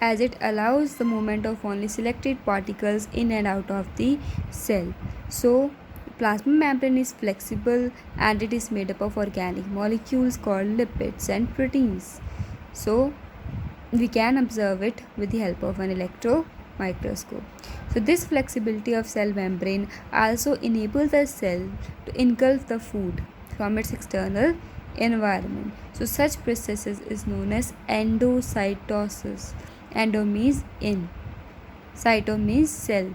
as it allows the movement of only selected particles in and out of the cell. So plasma membrane is flexible and it is made up of organic molecules called lipids and proteins. So we can observe it with the help of an electron microscope. So this flexibility of cell membrane also enables the cell to engulf the food from its external environment. So such processes is known as endocytosis. Endo means in, cyto means cell.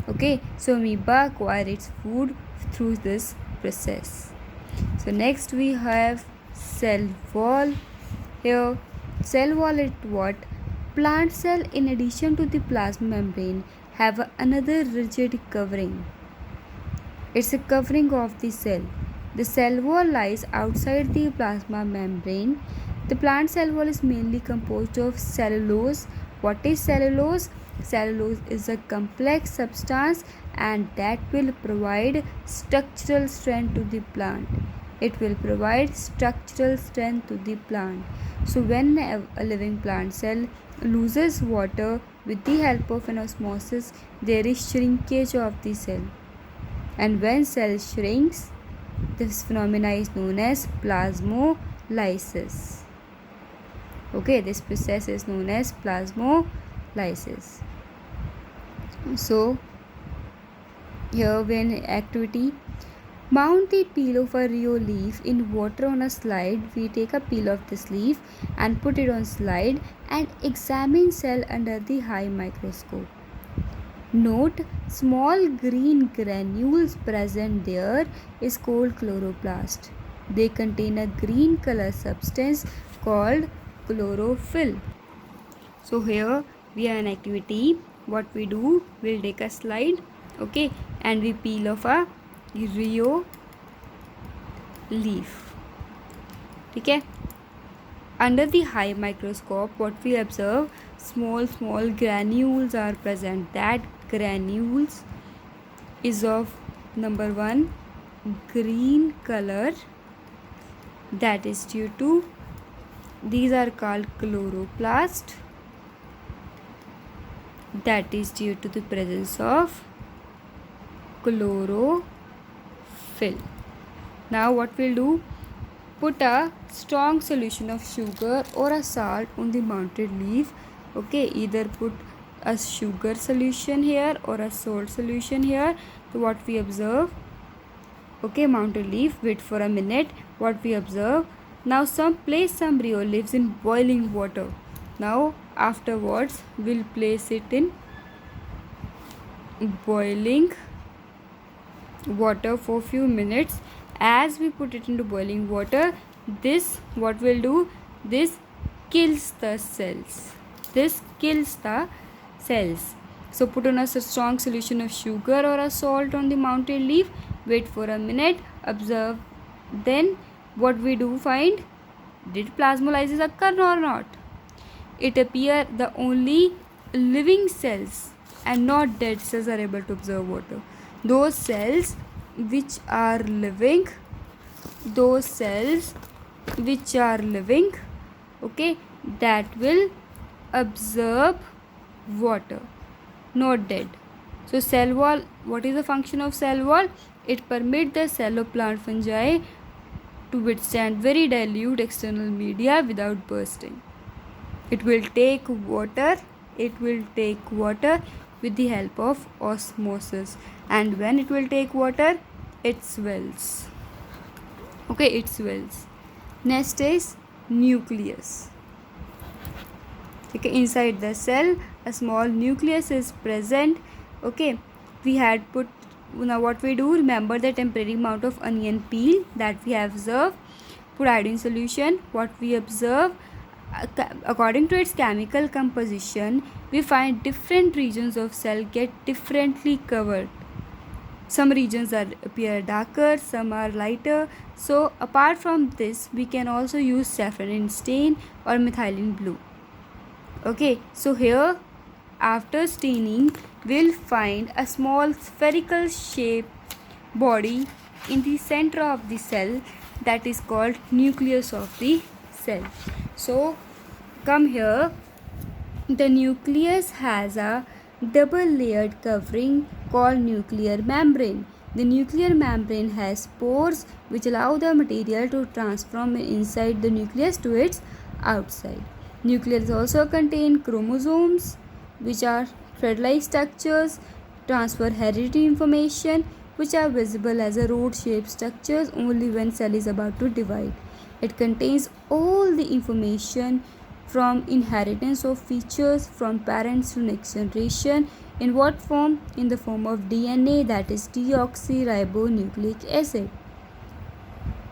Okay, so amoeba acquire its food through this process. So next we have cell wall. Here cell wall is what? Plant cell in addition to the plasma membrane have another rigid covering. It's a covering of the cell. The cell wall lies outside the plasma membrane. The plant cell wall is mainly composed of cellulose. What is cellulose? Cellulose is a complex substance and that will provide structural strength to the plant. It will provide structural strength to the plant. So when a living plant cell loses water with the help of an osmosis, there is shrinkage of the cell. And when cell shrinks, this phenomena is known as plasmolysis. Okay, this process is known as plasmolysis. So here when activity, mount the peel of a rio leaf in water on a slide. We take a peel of this leaf and put it on slide and examine cell under the high microscope. Note, small green granules present there is called chloroplast. They contain a green color substance called chlorophyll. So here we have an activity. What we do, we'll take a slide, okay, and we peel off a rio leaf. Okay. Under the high microscope, what we observe, small granules are present. That granules is of number 1 green color. That is due to, these are called chloroplast. That is due to the presence of chlorophyll. Now what we'll do, put a strong solution of sugar or a salt on the mounted leaf. Okay, either put a sugar solution here or a salt solution here. So what we observe, okay, mounted leaf, wait for a minute. What we observe, now place some rio leaves in boiling water. Now afterwards we'll place it in boiling water for few minutes. As we put it into boiling water, this what will do, this kills the cells. This kills the cells. So put on a strong solution of sugar or a salt on the mounted leaf, wait for a minute, observe. Then what we do, find, did plasmolysis occur or not? It appear the only living cells and not dead cells are able to absorb water. Those cells which are living, okay, that will absorb water, not dead. So cell wall, what is the function of cell wall? It permits the cell of plant fungi to withstand very dilute external media without bursting. It will take water with the help of osmosis, and when it will take water, it swells. Okay, it swells. Next is nucleus. Okay, inside the cell a small nucleus is present. Okay, we had put, now what we do, remember the temporary amount of onion peel that we have observed. Put iodine solution. What we observe, according to its chemical composition, we find different regions of cell get differently covered. Some regions appear darker, some are lighter. So apart from this, we can also use saffron stain or methylene blue. Okay, so here after staining, we'll find a small spherical shaped body in the center of the cell, that is called nucleus of the cell. So come here, The nucleus has a double layered covering called nuclear membrane. The nuclear membrane has pores which allow the material to transform inside the nucleus to its outside. Nucleus also contain chromosomes which are thread-like structures, transfer hereditary information which are visible as a rod-shaped structures only when cell is about to divide. It contains all the information from inheritance of features from parents to next generation. In what form? In the form of DNA, that is deoxyribonucleic acid.